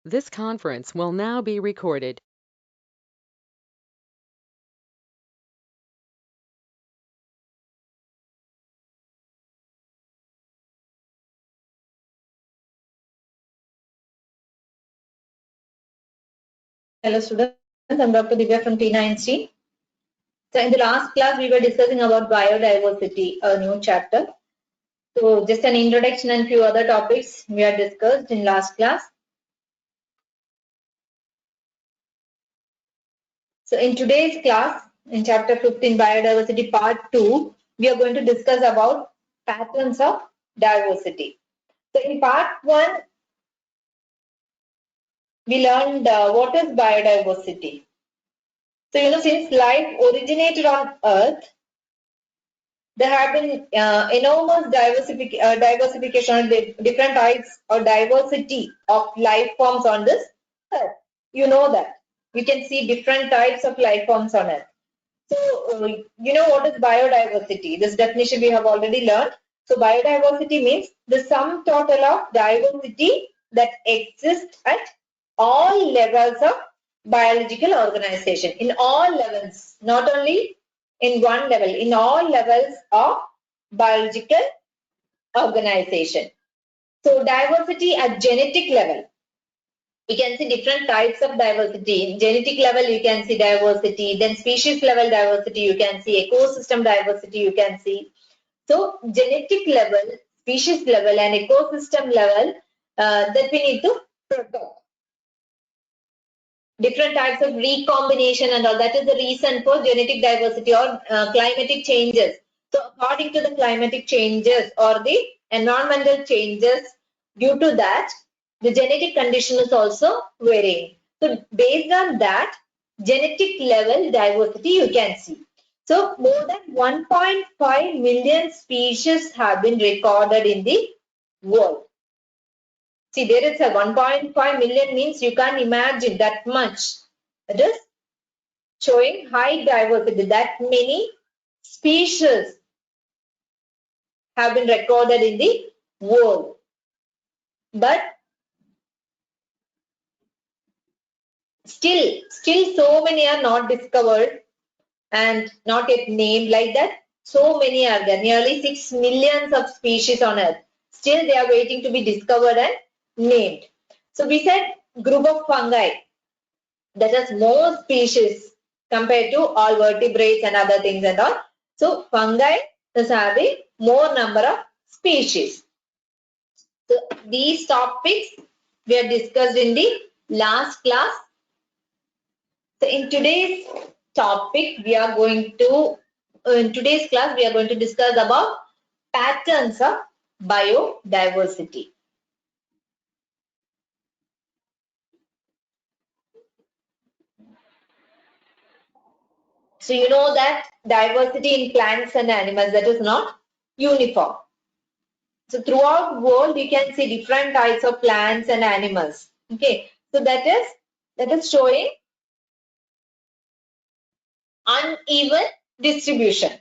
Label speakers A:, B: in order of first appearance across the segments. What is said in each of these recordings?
A: This conference will now be recorded.
B: Hello students, I'm Dr. Divya from TeenEinstein. So in the last class we were discussing about biodiversity, a new chapter. So just an introduction and few other topics we had discussed in last class. So in today's class, in chapter 15 biodiversity part 2, we are going to discuss about patterns of diversity. So in part 1, we learned what is biodiversity. So since life originated on Earth, there have been enormous diversification, different types or diversity of life forms on this earth. You know that. We can see different types of life forms on earth. So, what is biodiversity? This definition we have already learned. So, biodiversity means the sum total of diversity that exists at all levels of biological organization, in all levels, not only in one level, in all levels of biological organization. So, diversity at genetic level. We can see different types of diversity. In genetic level, you can see diversity. Then species level diversity, you can see ecosystem diversity, you can see. So genetic level, species level and ecosystem level that we need to protect. Different types of recombination and all. That is the reason for genetic diversity or climatic changes. So according to the climatic changes or the environmental changes, due to that, the genetic condition is also varying. So based on that, genetic level diversity you can see. So more than 1.5 million species have been recorded in the world. See, there is a 1.5 million means you can't imagine that much. It is showing high diversity. That many species have been recorded in the world. But still so many are not discovered and not yet named like that. So many are there, nearly 6 millions of species on earth. Still they are waiting to be discovered and named. So we said group of fungi, that is more species compared to all vertebrates and other things and all. So fungi is having more number of species. So these topics we have discussed in the last class. So in today's topic, we are going to, in today's class, we are going to discuss about patterns of biodiversity. So you know that diversity in plants and animals, that is not uniform. So throughout the world, you can see different types of plants and animals. Okay, so that is showing uneven distribution.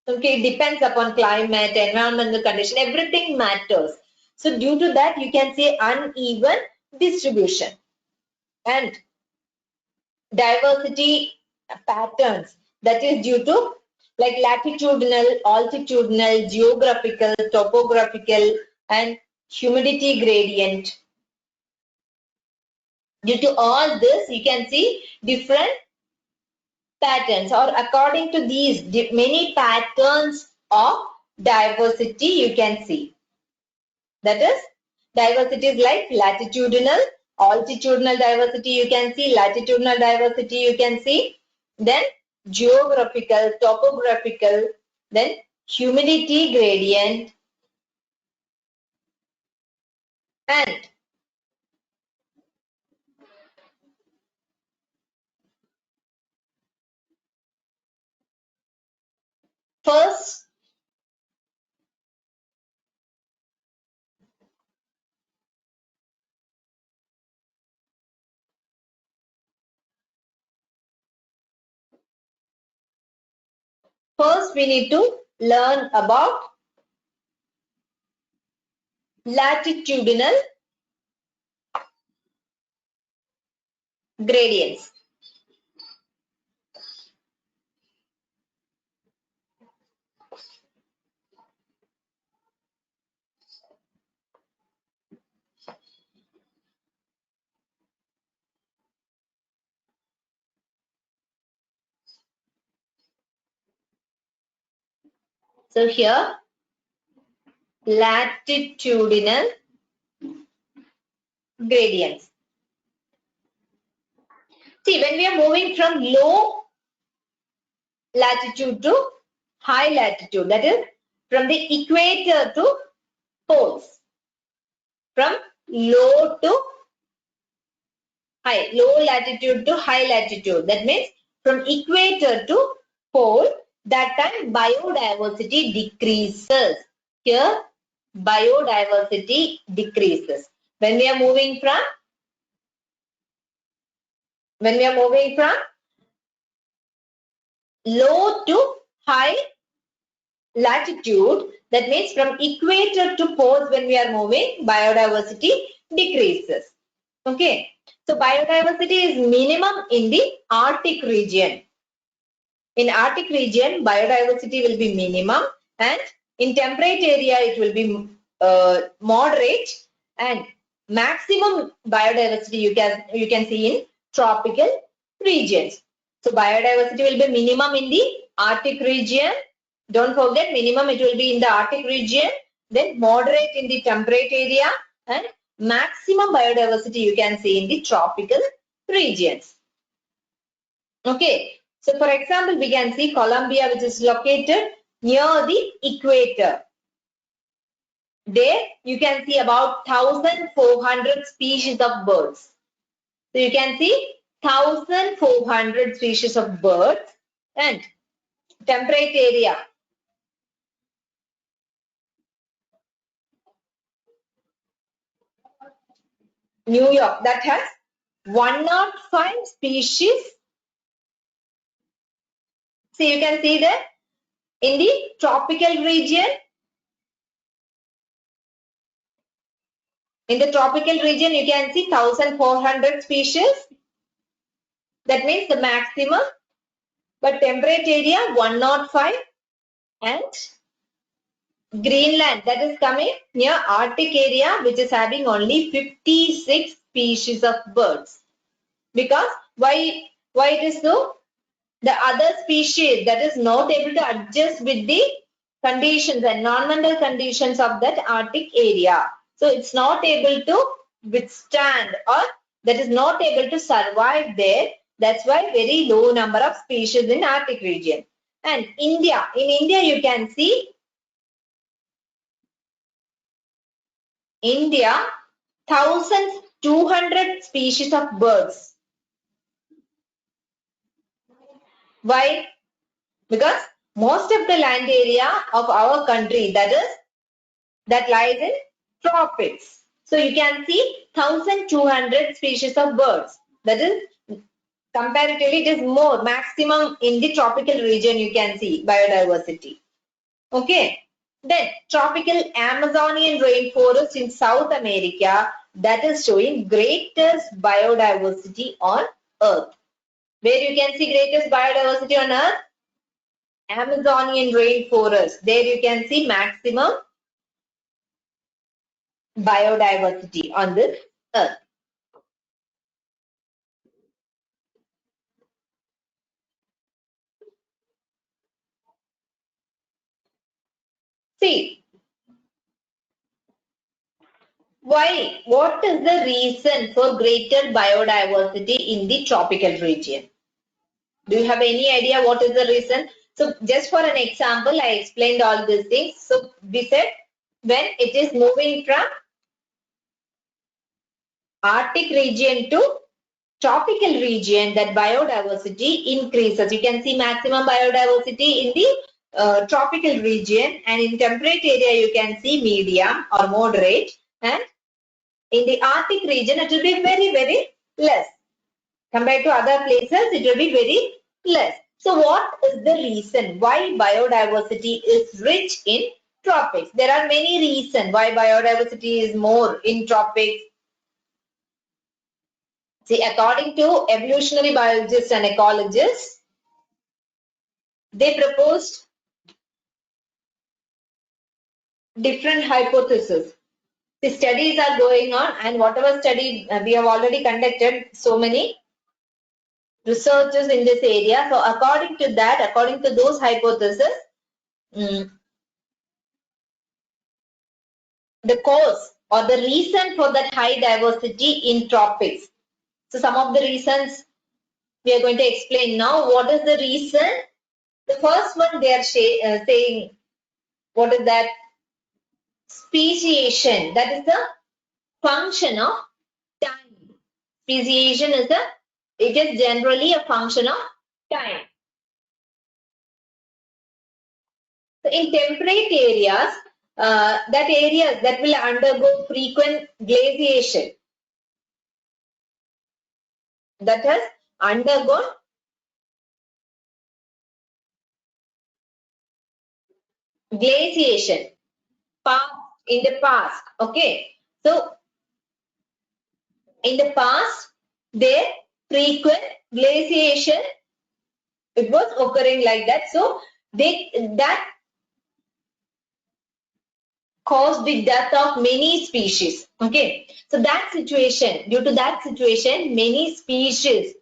B: Okay, it depends upon climate, environmental condition, everything matters. So due to that, you can see uneven distribution and diversity patterns. That is due to like latitudinal, altitudinal, geographical, topographical, and humidity gradient. Due to all this, you can see different patterns, or according to these many patterns of diversity you can see. That is, diversity is like latitudinal, altitudinal diversity you can see, latitudinal diversity you can see, then geographical, topographical, then humidity gradient, and first we need to learn about latitudinal gradients. So here, latitudinal gradients. See, when we are moving from low latitude to high latitude, that is from the equator to poles, from low to high, low latitude to high latitude. That means from equator to pole, that time biodiversity decreases. Here, biodiversity decreases. When we are moving from low to high latitude, that means from equator to poles, when we are moving, biodiversity decreases. Okay. So biodiversity is minimum in the Arctic region. In Arctic region, biodiversity will be minimum, and in temperate area it will be moderate, and maximum biodiversity you can see in tropical regions. So biodiversity will be minimum in the Arctic region. Don't forget, minimum it will be in the Arctic region, then moderate in the temperate area, and maximum biodiversity you can see in the tropical regions. Okay. So for example, we can see Colombia, which is located near the equator. There you can see about 1,400 species of birds. So you can see 1,400 species of birds, and temperate area. New York, that has 105 species. So you can see that in the tropical region, you can see 1,400 species. That means the maximum. But temperate area 105, and Greenland, that is coming near Arctic area, which is having only 56 species of birds. Because why it is so? The other species that is not able to adjust with the conditions, environmental conditions of that Arctic area. So it's not able to withstand, or that is not able to survive there. That's why very low number of species in Arctic region. And India, in India you can see India 1,200 species of birds. Why? Because most of the land area of our country that lies in tropics. So you can see 1,200 species of birds. That is comparatively it is more, maximum in the tropical region you can see biodiversity. Okay. Then tropical Amazonian rainforest in South America, that is showing greatest biodiversity on earth. Where you can see greatest biodiversity on earth? Amazonian rainforest. There you can see maximum biodiversity on this earth. See, why? What is the reason for greater biodiversity in the tropical region? Do you have any idea what is the reason? So just for an example, I explained all these things. So we said when it is moving from Arctic region to tropical region, that biodiversity increases. You can see maximum biodiversity in the tropical region, and in temperate area you can see medium or moderate, and in the Arctic region it will be very, very less. Compared to other places, it will be very less. So what is the reason why biodiversity is rich in tropics? There are many reasons why biodiversity is more in tropics. See, according to evolutionary biologists and ecologists, they proposed different hypotheses. The studies are going on, and whatever study we have already conducted, so many researchers in this area. So according to that, according to those hypotheses, the cause or the reason for that high diversity in tropics. So some of the reasons we are going to explain now. What is the reason? The first one they are saying, what is that? Speciation. That is the function of time. Speciation is it is generally a function of time. So in temperate areas, that areas that will undergo frequent glaciation, that has undergone glaciation in the past. Okay, so in the past, there frequent glaciation, it was occurring like that. So that caused the death of many species. Okay, so that situation, due to that situation, many species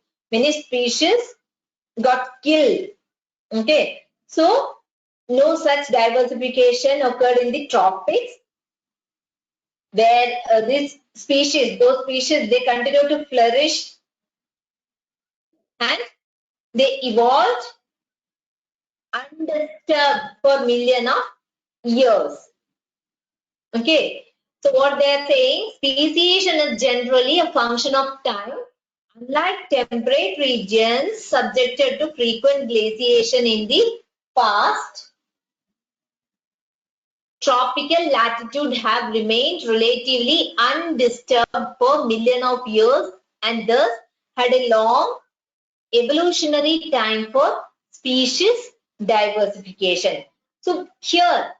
B: got killed. Okay, so no such diversification occurred in the tropics, where those species, they continue to flourish and they evolved undisturbed for millions of years. Okay, so what they are saying, speciation is generally a function of time. Unlike temperate regions subjected to frequent glaciation in the past, tropical latitude have remained relatively undisturbed for millions of years and thus had a long evolutionary time for species diversification. So here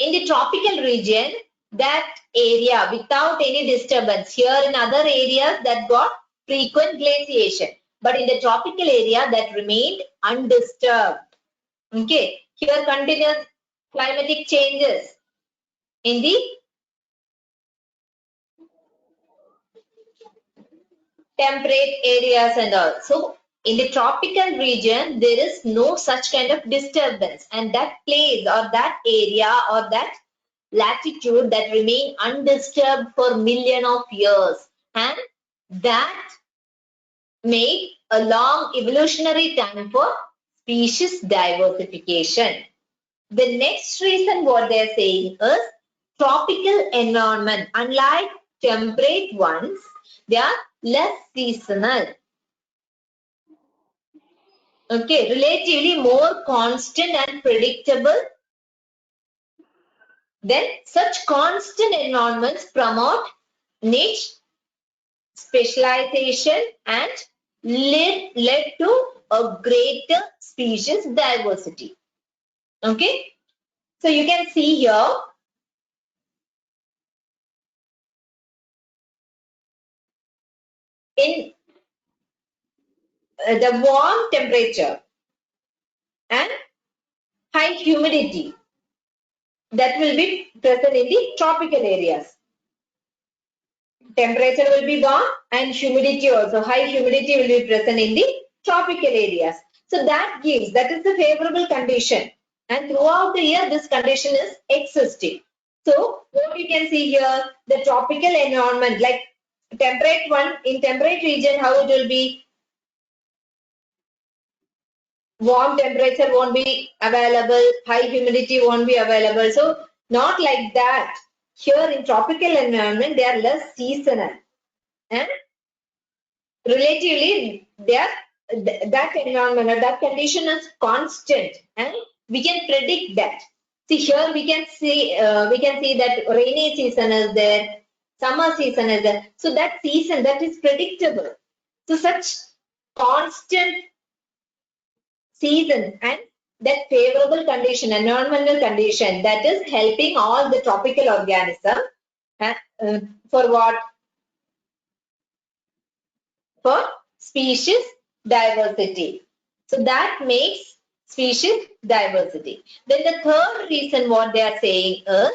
B: in the tropical region, that area without any disturbance, here in other areas that got frequent glaciation, but in the tropical area that remained undisturbed. Okay, here continuous climatic changes in the temperate areas and all. So in the tropical region, there is no such kind of disturbance, and that place or that area or that latitude that remain undisturbed for millions of years, and that made a long evolutionary time for species diversification. The next reason what they are saying is tropical environment, unlike temperate ones, they are less seasonal. Okay, relatively more constant and predictable. Then such constant environments promote niche specialization and led to a greater species diversity. Okay, so you can see here in the warm temperature and high humidity that will be present in the tropical areas. Temperature will be warm and humidity also, high humidity will be present in the tropical areas. So that is the favorable condition, and throughout the year this condition is existing. So what you can see here, the tropical environment, like temperate one, in temperate region how it will be, warm temperature won't be available, high humidity won't be available. So not like that. Here in tropical environment they are less seasonal and relatively that environment or that condition is constant, and we can predict that. See here we can see that rainy season is there, summer season is there. So that season that is predictable. So such constant season and that favorable condition, environmental condition, that is helping all the tropical organisms for what? for species diversity. So that makes species diversity. Then the third reason what they are saying is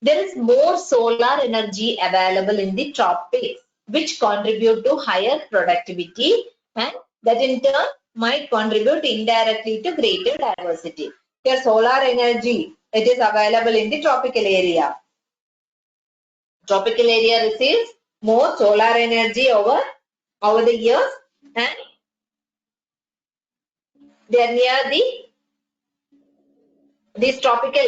B: there is more solar energy available in the tropics, which contribute to higher productivity, and that in turn might contribute indirectly to greater diversity. Here solar energy, it is available in the tropical area. Tropical area receives more solar energy over the years, and they are near these tropical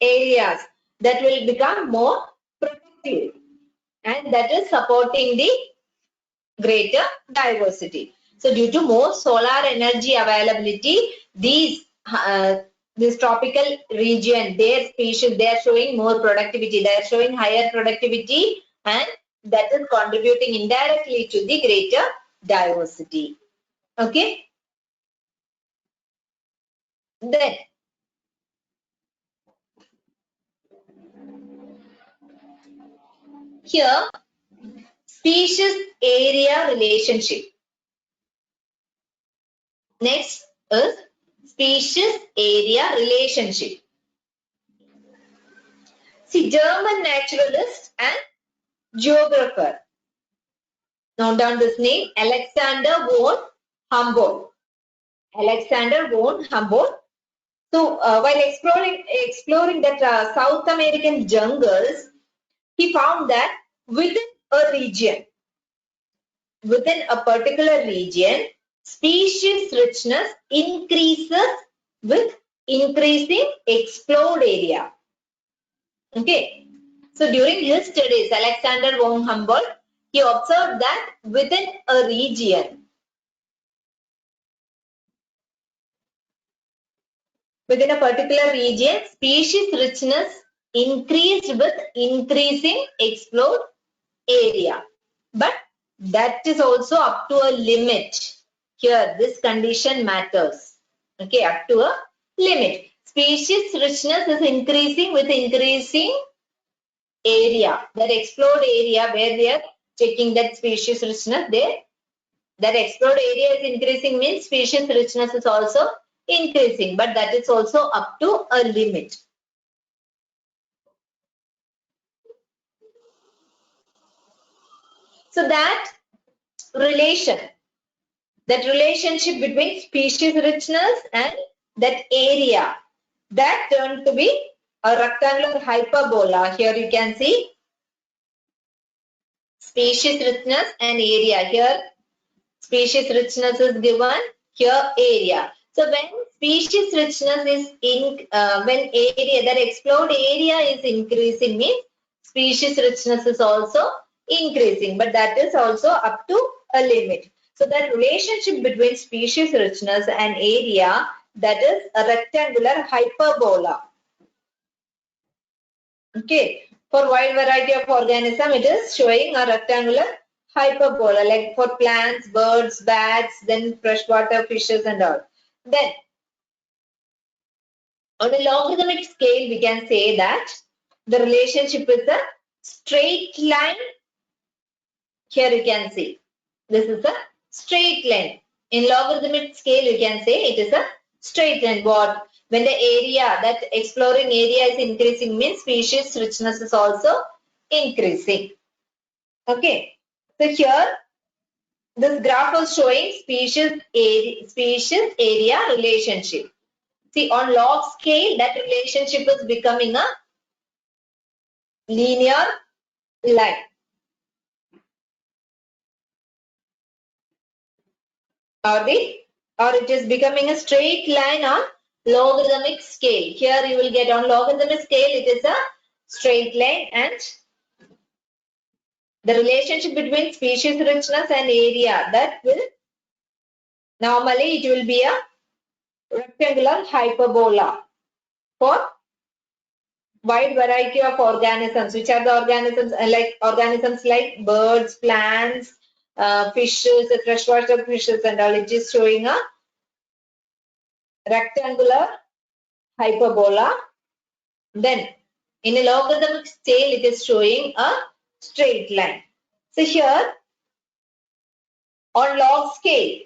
B: areas that will become more productive, and that is supporting the greater diversity. So due to more solar energy availability, this tropical region, their species, they are showing more productivity, they are showing higher productivity, and that is contributing indirectly to the greater diversity. Okay. Then here, species area relationship. Next is species area relationship. See, German naturalist and geographer. Note down this name, Alexander von Humboldt. Alexander von Humboldt. So, while exploring that South American jungles, he found that within a particular region, species richness increases with increasing explored area. Okay. So during his studies, Alexander von Humboldt, he observed that within a region, within a particular region, species richness increased with increasing explored area. But that is also up to a limit. Here, this condition matters. Okay, up to a limit. Species richness is increasing with increasing area. That explored area where they are checking that species richness, that explored area is increasing means species richness is also increasing, but that is also up to a limit. So that relationship between species richness and that area, that turned to be a rectangular hyperbola. Here you can see species richness and area. Here species richness is given, here area. So when species richness is when area, that explored area is increasing means species richness is also increasing, but that is also up to a limit. So that relationship between species richness and area, that is a rectangular hyperbola. Okay, for wide variety of organism, it is showing a rectangular hyperbola, like for plants, birds, bats, then freshwater fishes and all. Then on a logarithmic scale, we can say that the relationship is a straight line. Here you can see this is a straight line. In logarithmic scale, you can say it is a straight line. What? When the area, that exploring area is increasing means species richness is also increasing. Okay. So here this graph is showing species area relationship. See, on log scale, that relationship is becoming a linear line. Or it is becoming a straight line on logarithmic scale. Here you will get on logarithmic scale, it is a straight line, and the relationship between species richness and area, that will normally it will be a rectangular hyperbola for wide variety of organisms. Which are the organisms? Organisms like birds, plants, fishes, freshwater fishes and all. It is showing a rectangular hyperbola. Then in a logarithmic scale, it is showing a straight line. So here on log scale,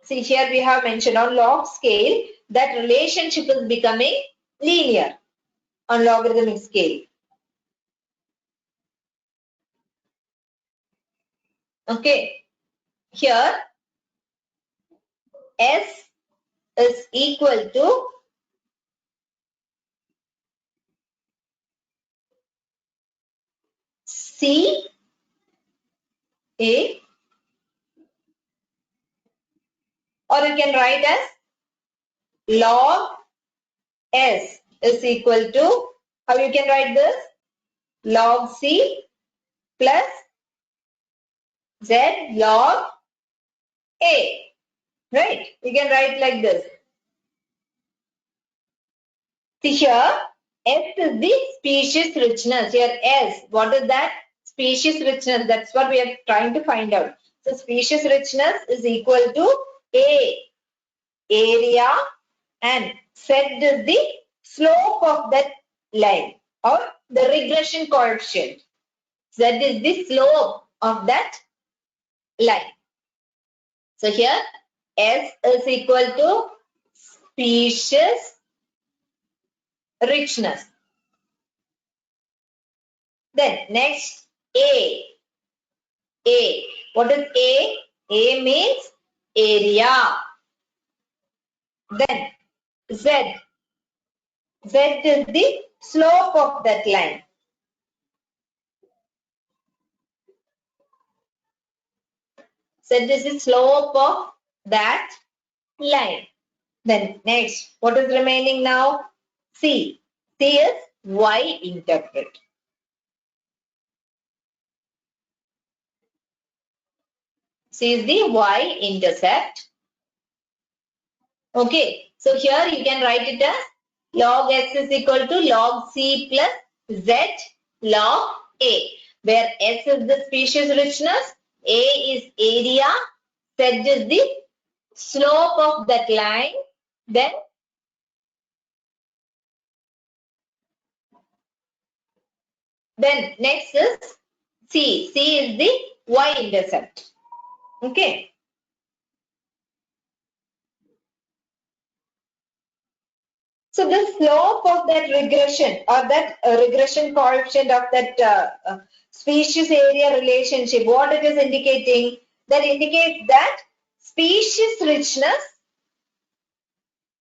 B: see here we have mentioned on log scale that relationship is becoming linear on logarithmic scale. Okay, here S is equal to C A, or you can write as log S is equal to, how you can write this? Log C plus Z log A. Right? You can write like this. See here, S is the species richness. Here S, what is that? Species richness. That's what we are trying to find out. So species richness is equal to A, area, and Z is the slope of that line or the regression coefficient. Z is the slope of that line. So here S is equal to species richness. Then next A. A. What is A? A means area. Then Z. Z is the slope of that line. Z is the slope of that line. Then next, what is remaining now? C. C is Y interpret. C is the Y intercept. Okay, so here you can write it as log S is equal to log C plus Z log A, where S is the species richness, A is area, Z is the slope of that line, then next is C. C is the Y intercept. Okay. So the slope of that regression or that regression coefficient of that species area relationship, what it is indicating? That indicates that species richness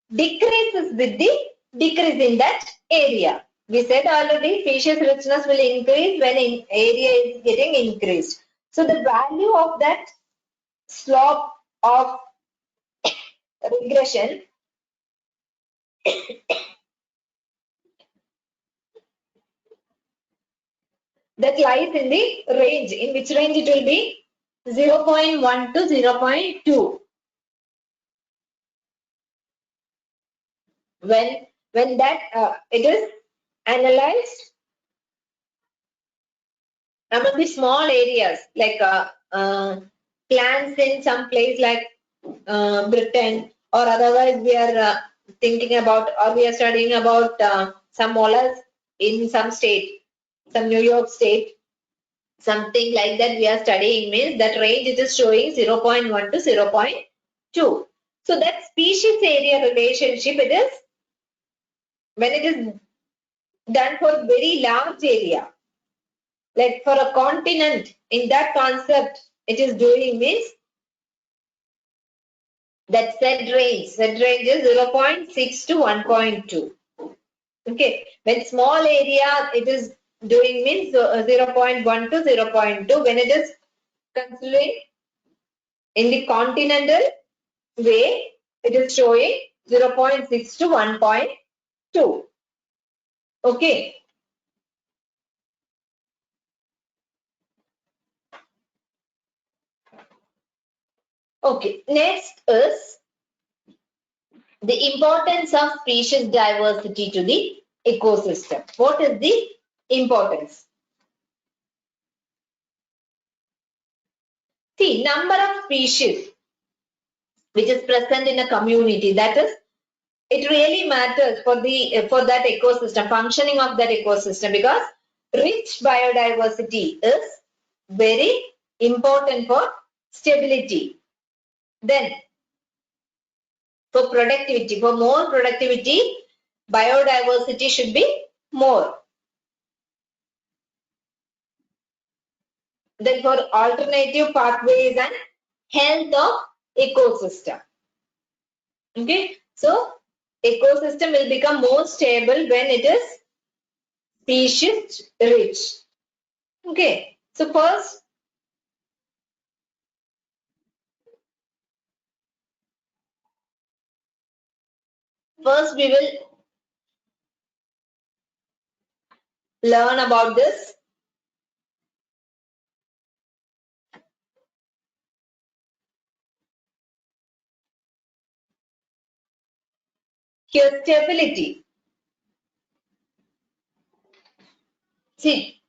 B: decreases with the decrease in that area. We said already species richness will increase when area is getting increased. So the value of that slope of regression that lies in the range. In which range it will be? 0.1 to 0.2. When that it is analyzed among the small areas like plants in some place like Britain, or otherwise we are thinking about, or we are studying about some mollusks in some state, some New York state, something like that we are studying, means that range it is showing 0.1 to 0.2. So that species area relationship, it is when it is done for very large area, like for a continent, in that concept it is doing, means that Z range is 0.6 to 1.2. Okay, when small area it is doing, means 0.1 to 0.2. When it is considering in the continental way, it is showing 0.6 to 1.2. Okay. Okay, next is the importance of species diversity to the ecosystem. What is the importance? See, number of species which is present in a community, that is, it really matters for that ecosystem, functioning of that ecosystem, because rich biodiversity is very important for stability. Then for productivity, for more productivity, biodiversity should be more. Then for alternative pathways and health of ecosystem. Okay, so ecosystem will become more stable when it is species rich. Okay, so first we will learn about this. Here, stability. See,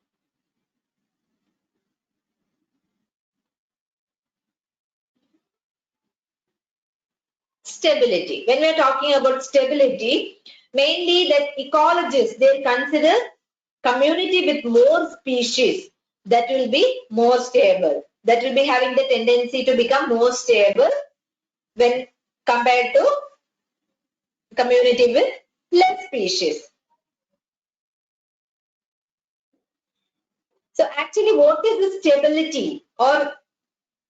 B: stability. When we are talking about stability, mainly that ecologists, they consider community with more species that will be more stable. That will be having the tendency to become more stable when compared to community with less species. So actually, what is the stability or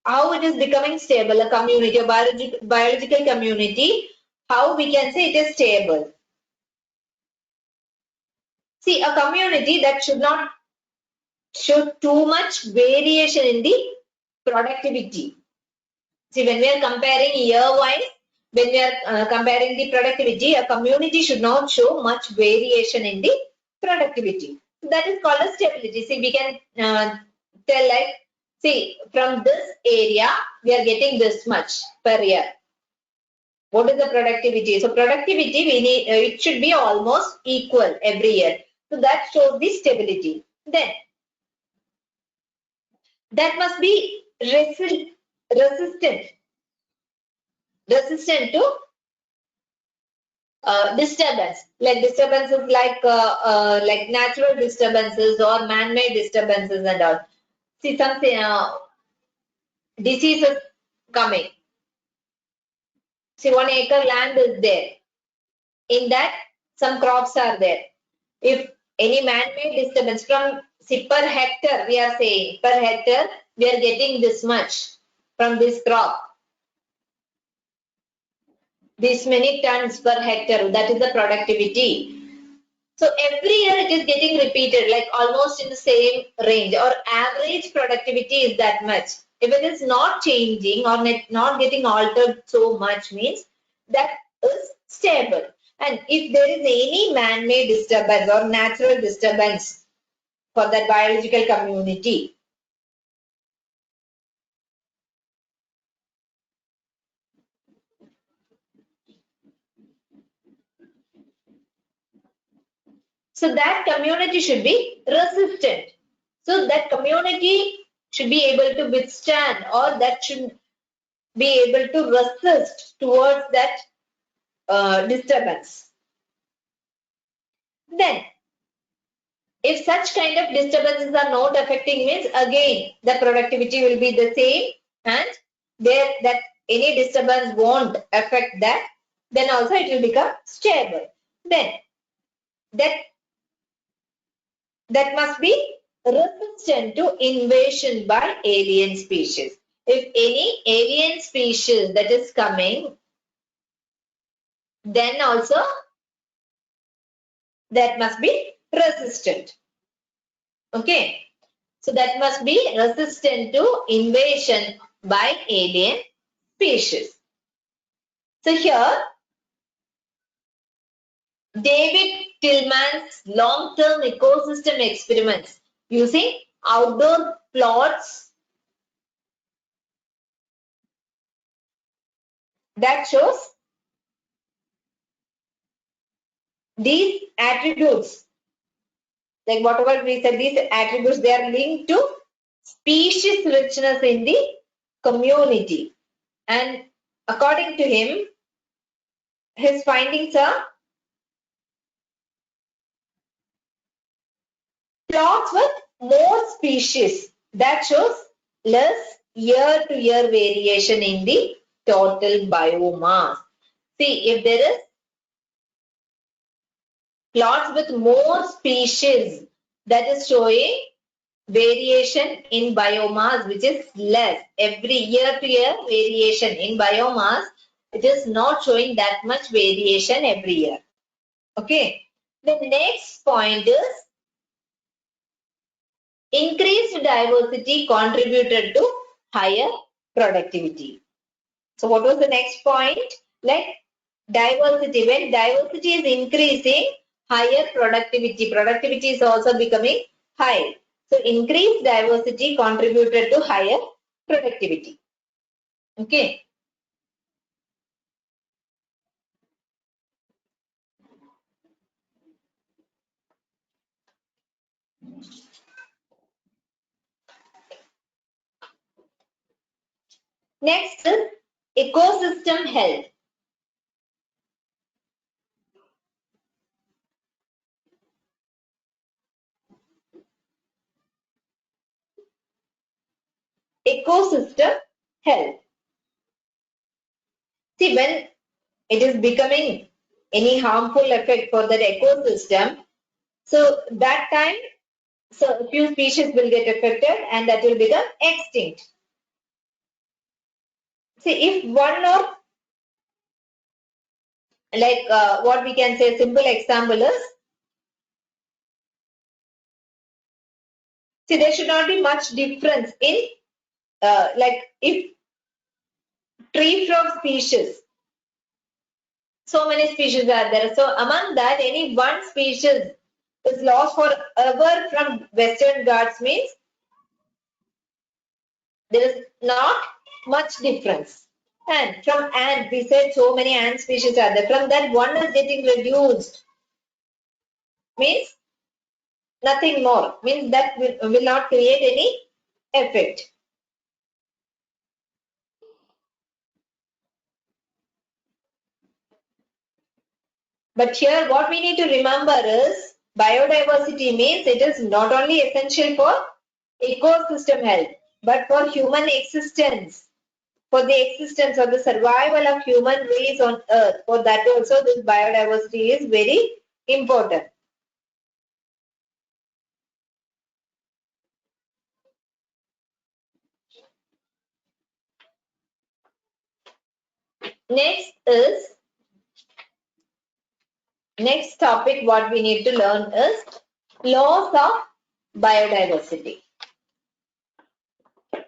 B: how it is becoming stable, a community, a biological community, how we can say it is stable? See, a community that should not show too much variation in the productivity. See, when we are comparing year-wise, when we are comparing the productivity, a community should not show much variation in the productivity. That is called as stability. See, we can tell like, see, from this area, we are getting this much per year. What is the productivity? So productivity, we need it should be almost equal every year. So that shows the stability. Then that must be resistant to disturbance, like disturbances like natural disturbances or man-made disturbances and all. See some diseases coming. See 1 acre land is there. In that some crops are there. If any man-made disturbance from, see, per hectare, we are saying per hectare we are getting this much from this crop. This many tons per hectare, that is the productivity. So every year it is getting repeated, like almost in the same range, or average productivity is that much. If it is not changing or not getting altered so much, means that is stable. And if there is any man-made disturbance or natural disturbance for that biological community, so that community should be resistant. So that community should be able to withstand, or that should be able to resist towards that disturbance. Then, if such kind of disturbances are not affecting, means again the productivity will be the same, and there that any disturbance won't affect that, then also it will become stable. Then that must be resistant to invasion by alien species. If any alien species that is coming, then also that must be resistant. Okay. So that must be resistant to invasion by alien species. So here, David Tillman's long-term ecosystem experiments using outdoor plots that shows these attributes, like whatever we said, these attributes, they are linked to species richness in the community. And according to him, his findings are plots with more species That shows less year-to-year variation in the total biomass. See, if there is plots with more species, that is showing variation in biomass which is less. Every year-to-year variation in biomass, it is not showing that much variation every year. Okay. The next point is increased diversity contributed to higher productivity. So what was the next point? Like diversity. When diversity is increasing, higher productivity. Productivity is also becoming high. So increased diversity contributed to higher productivity. Okay. Next is ecosystem health. Ecosystem health. See, when it is becoming any harmful effect for that ecosystem, so that time, so a few species will get affected and that will become extinct. See, if one or like what we can say, simple example is, see, there should not be much difference in like if tree frog species, so many species are there. So among that, any one species is lost forever from Western Ghats means there is not much difference. And from ant, we said so many ant species are there. From that, one is getting reduced. Means nothing more. Means that will not create any effect. But here what we need to remember is biodiversity means it is not only essential for ecosystem health, but for human existence, for the existence or the survival of human race on earth. For that also this biodiversity is very important. Next topic what we need to learn is laws of biodiversity.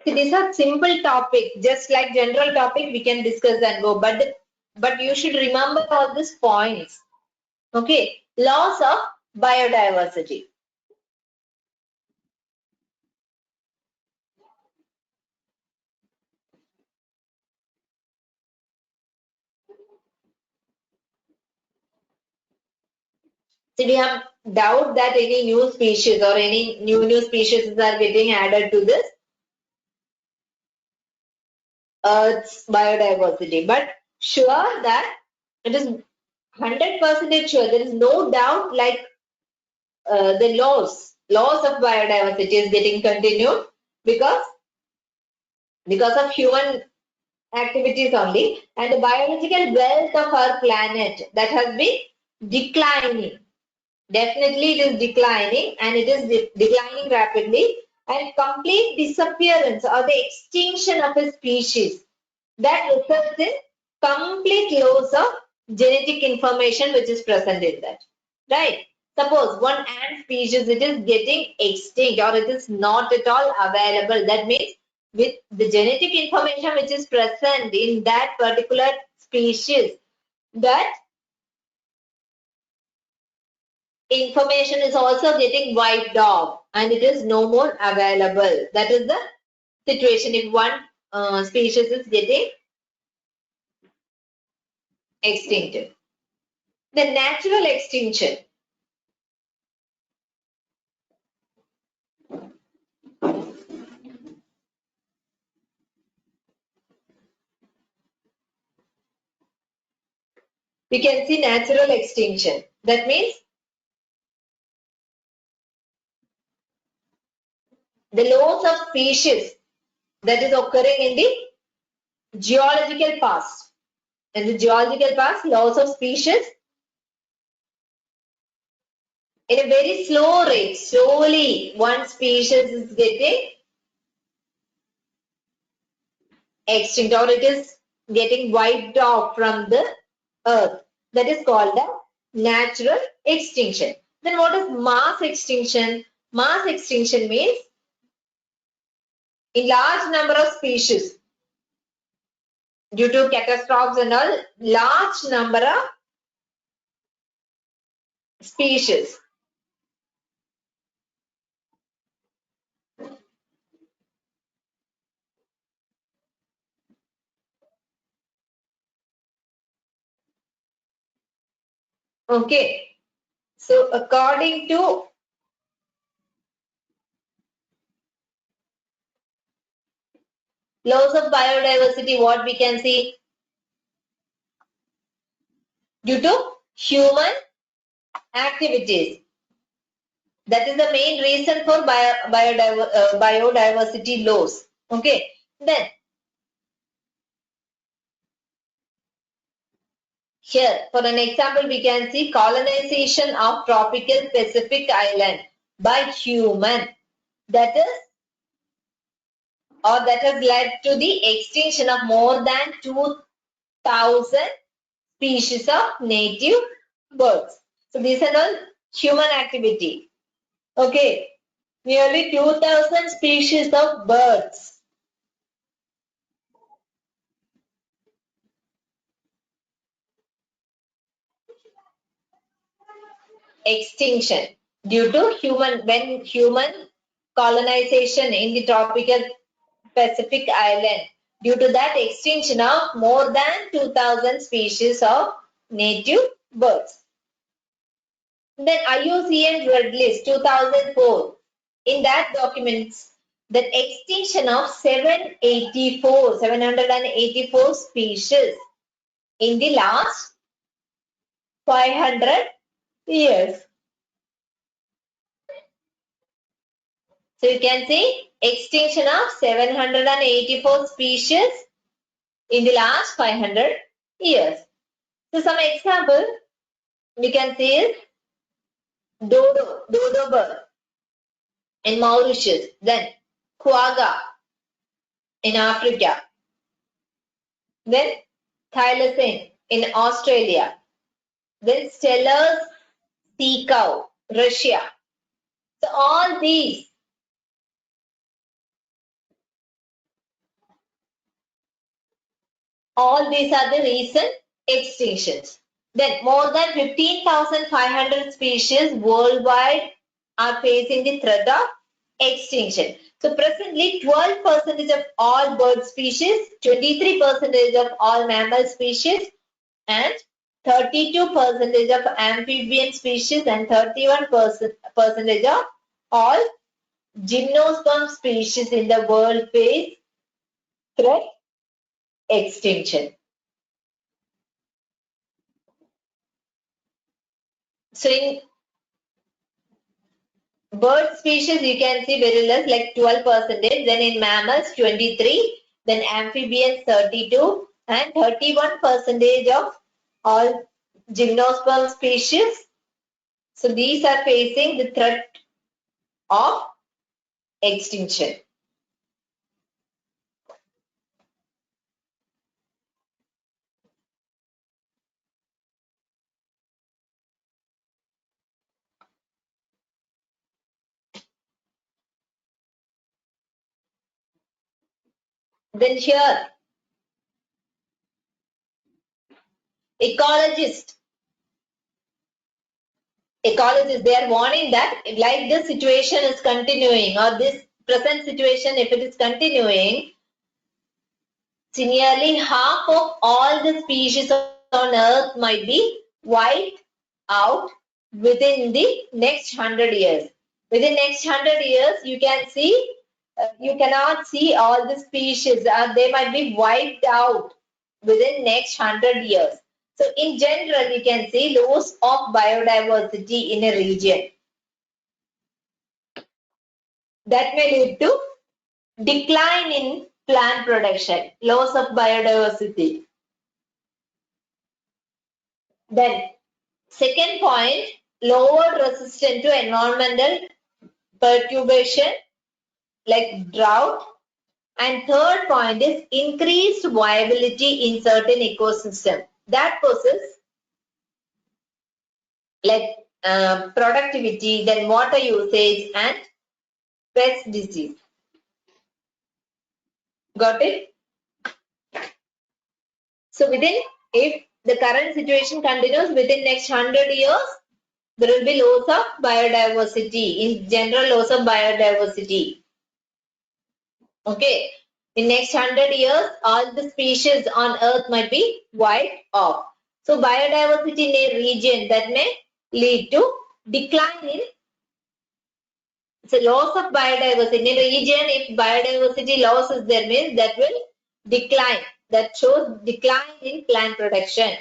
B: See, these are simple topics, just like general topic we can discuss and go, but you should remember all these points. Okay, laws of biodiversity. See, we have doubt that any new species or any new species are getting added to this Earth's biodiversity, but sure that it is 100% sure. There is no doubt like the laws of biodiversity is getting continued because of human activities only, and the biological wealth of our planet that has been declining. Definitely it is declining, and it is declining rapidly, and complete disappearance or the extinction of a species that results in complete loss of genetic information which is present in that. Right? Suppose one ant species, it is getting extinct or it is not at all available. That means with the genetic information which is present in that particular species, that information is also getting wiped off and it is no more available. That is the situation if one species is getting extincted. The natural extinction. We can see natural extinction. That means The loss of species that is occurring in the geological past. In the geological past, loss of species in a very slow rate. Slowly, one species is getting extinct or it is getting wiped off from the earth. That is called the natural extinction. Then what is mass extinction? Mass extinction means in large number of species due to catastrophes and all, large number of species. Okay. So according to loss of biodiversity, what we can see? Due to human activities. That is the main reason for biodiversity loss. Okay. Then here, for an example, we can see colonization of tropical Pacific island by human. That is, or that has led to the extinction of more than 2,000 species of native birds. So these are all human activity. Okay, nearly 2,000 species of birds. Extinction due to human colonization in the tropical Pacific island. Due to that extinction of more than 2,000 species of native birds. Then IUCN Red List 2004. In that documents the extinction of 784 species in the last 500 years. So you can see extinction of 784 species in the last 500 years. So some example we can see is dodo bird in Mauritius, then quagga in Africa, then thylacine in Australia, then Steller's sea cow, Russia. So all these are the recent extinctions. Then more than 15,500 species worldwide are facing the threat of extinction. So presently 12% of all bird species, 23% of all mammal species and 32% of amphibian species and 31% of all gymnosperm species in the world face threat extinction. So in bird species you can see very less like 12%, then in mammals 23, then amphibians 32 and 31% of all gymnosperm species. So these are facing the threat of extinction. Then here, ecologists, they are warning that like this situation is continuing or this present situation, if it is continuing, nearly half of all the species on earth might be wiped out within the next 100 years. Within next 100 years, you can see, you cannot see all the species, they might be wiped out within next 100 years. So in general, you can see loss of biodiversity in a region. that may lead to decline in plant production, loss of biodiversity. Then, second point, lower resistance to environmental perturbation like drought. And third point is increased viability in certain ecosystems that possess like productivity, then water usage and pest disease. Got it? So if the current situation continues within next 100 years, there will be loss of biodiversity, in general loss of biodiversity. Okay, in next 100 years, all the species on earth might be wiped off. So biodiversity in a region, that may lead to decline in, so loss of biodiversity. In a region, if biodiversity loss is there, means that will decline. That shows decline in plant production.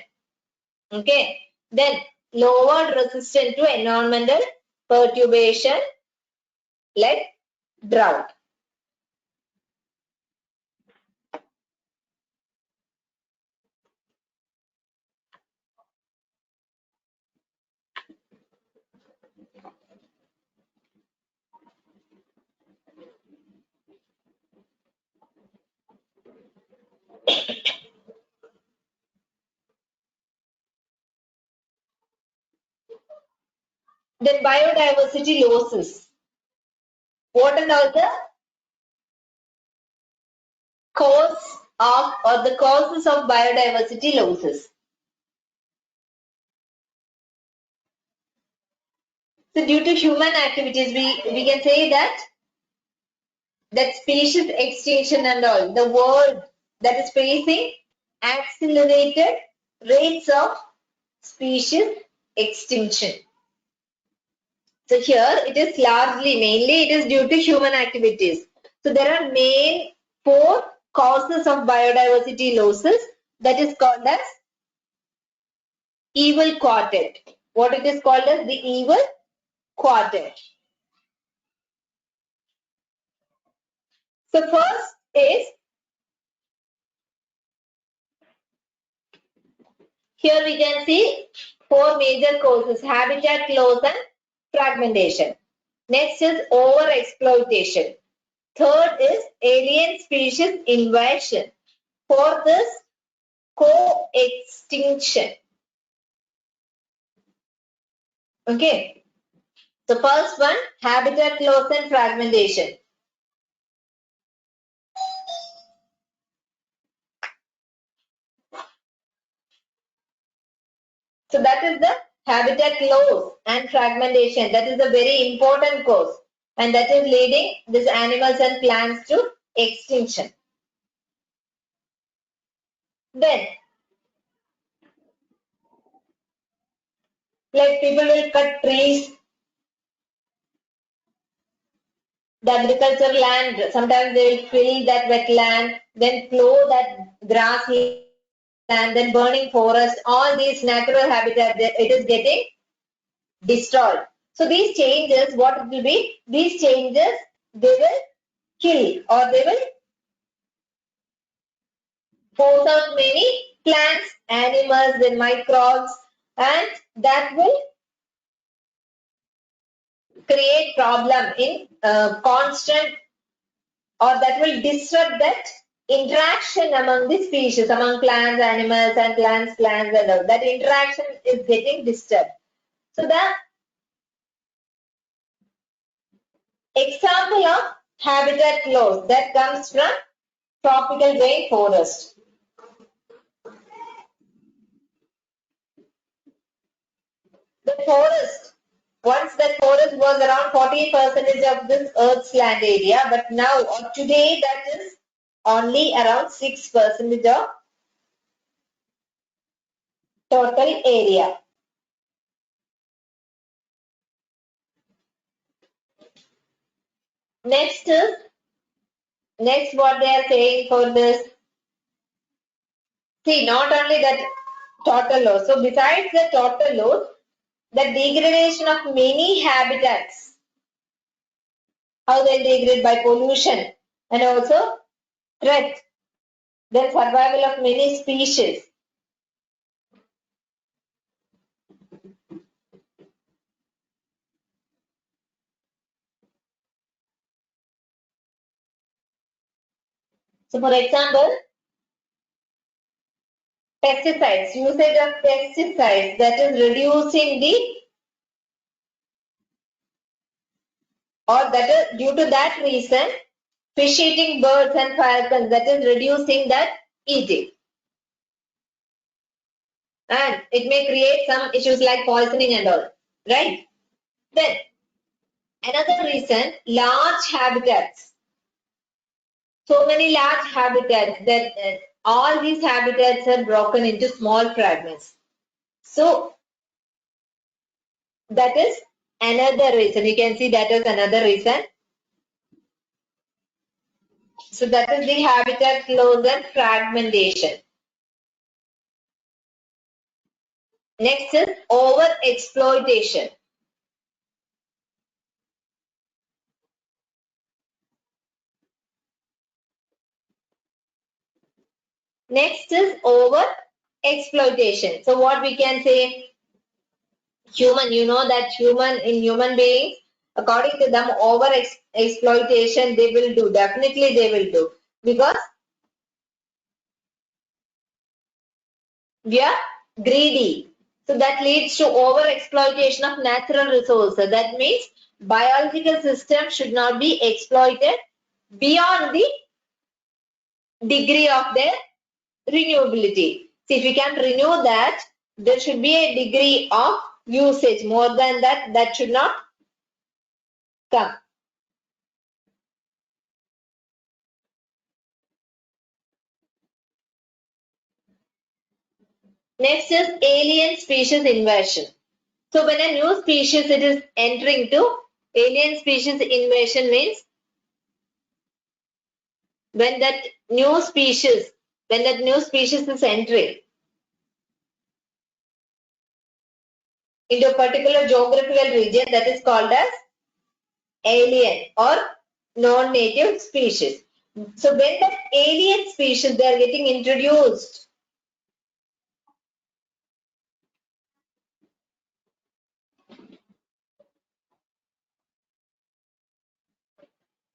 B: Okay. Then lowered resistance to environmental perturbation like drought. Then biodiversity losses. What are all the the causes of biodiversity losses? So due to human activities, we can say that species extinction and all, the world that is facing accelerated rates of species extinction. So here it is mainly it is due to human activities. So there are main 4 causes of biodiversity losses, that is called as evil quartet. What it is called as the evil quartet. So first is, here we can see 4 major causes: habitat loss and fragmentation. Next is overexploitation. Third is alien species invasion. Fourth is co-extinction. Okay. So first one, habitat loss and fragmentation. So that is the habitat loss and fragmentation. That is a very important cause, and that is leading these animals and plants to extinction. Then, like people will cut trees, the agricultural land, sometimes they will fill that wetland, then plow that grassland, then burning forest, all these natural habitat, it is getting destroyed. So these changes, what it will be? These changes, they will kill or they will force out many plants, animals, then microbes, and that will create problem in constant, or that will disrupt that interaction among the species, among plants, animals, and plants, and all. That interaction is getting disturbed. So the example of habitat loss that comes from tropical rainforest. The forest, once that forest was around 40% of this Earth's land area, but now or today that is only around 6% of total area. Next what they are saying for this. See, not only that total loss. So besides the total loss, the degradation of many habitats How they'll degrade? By pollution and also threat. Then survival of many species. So for example, pesticides, usage of pesticides, that is reducing the, or that is due to that reason, fish eating birds and falcons, that is reducing that eating. And it may create some issues like poisoning and all, right? Then another reason, large habitats. So many large habitats that all these habitats are broken into small fragments. So that is another reason. You can see that is another reason. So that is the habitat loss and fragmentation. Next is overexploitation. Next is overexploitation. So what we can say, human, you know that human beings, according to them, exploitation they will do. Definitely they will do. Because we are greedy. So that leads to overexploitation of natural resources. That means biological system should not be exploited beyond the degree of their renewability. So if you can renew that, there should be a degree of usage. More than that, that should not come. Next is alien species invasion. So when a new species it is entering to, alien species invasion means when that new species is entering into a particular geographical region, that is called as alien or non-native species. So when that alien species they are getting introduced,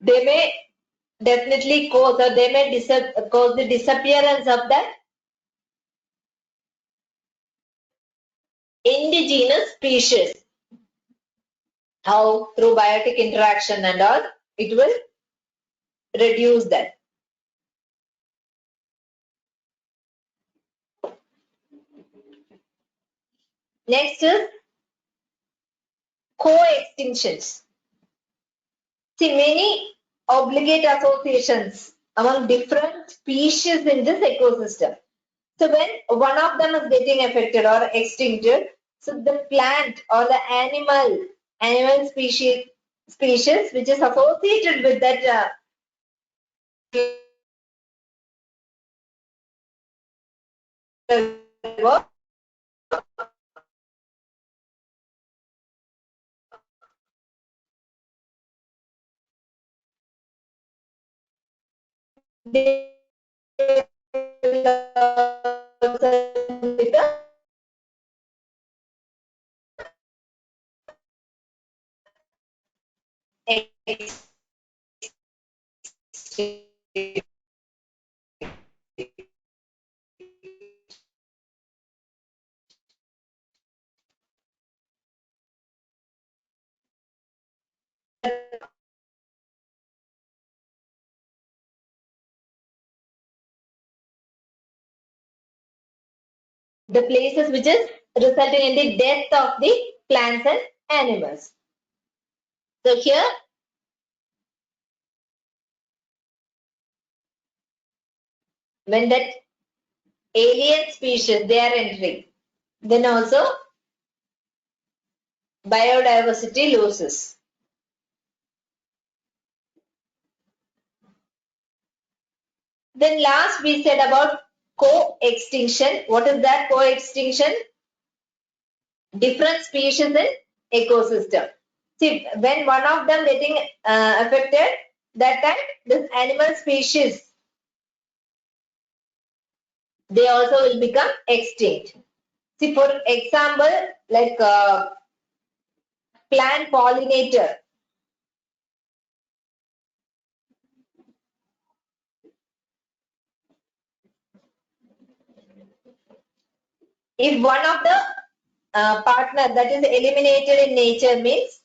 B: they may definitely cause, or they may cause the disappearance of that indigenous species. How? Through biotic interaction and all, it will reduce that. Next is co-extinctions. See, many obligate associations among different species in this ecosystem. So when one of them is getting affected or extincted, so the plant or the animal species which is associated with that they the places which is resulting in the death of the plants and animals. So here when that alien species they are entering, then also biodiversity loses. Then last we said about co-extinction. What is that co-extinction? Different species in ecosystem. See, when one of them getting affected, that time this animal species, they also will become extinct. See, for example, like plant pollinator. If one of the partner that is eliminated in nature means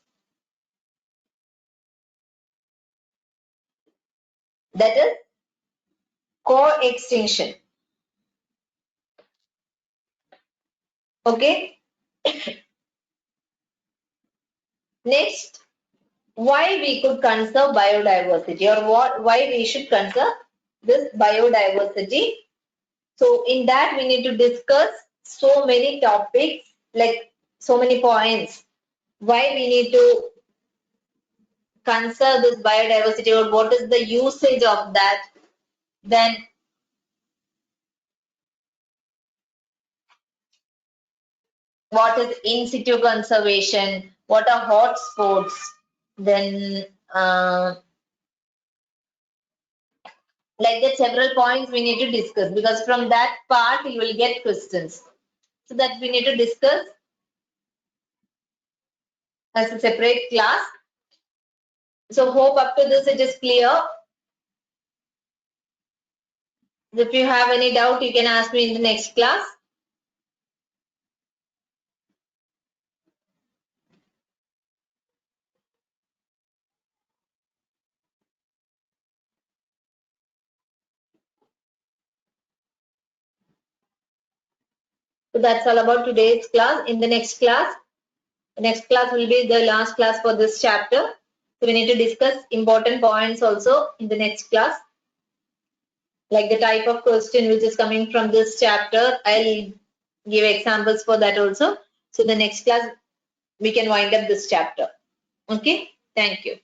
B: that is co-extinction. Okay. Next, why we could conserve biodiversity, or why we should conserve this biodiversity. So in that we need to discuss so many topics, like so many points. Why we need to conserve this biodiversity, or what is the usage of that. Then what is in situ conservation, what are hotspots, then like that several points we need to discuss, because from that part you will get questions. So that we need to discuss as a separate class. So hope up to this it is clear. If you have any doubt, you can ask me in the next class. So that's all about today's class. In the next class will be the last class for this chapter. So we need to discuss important points also in the next class, like the type of question which is coming from this chapter. I'll give examples for that also. So the next class we can wind up this chapter. Okay, thank you.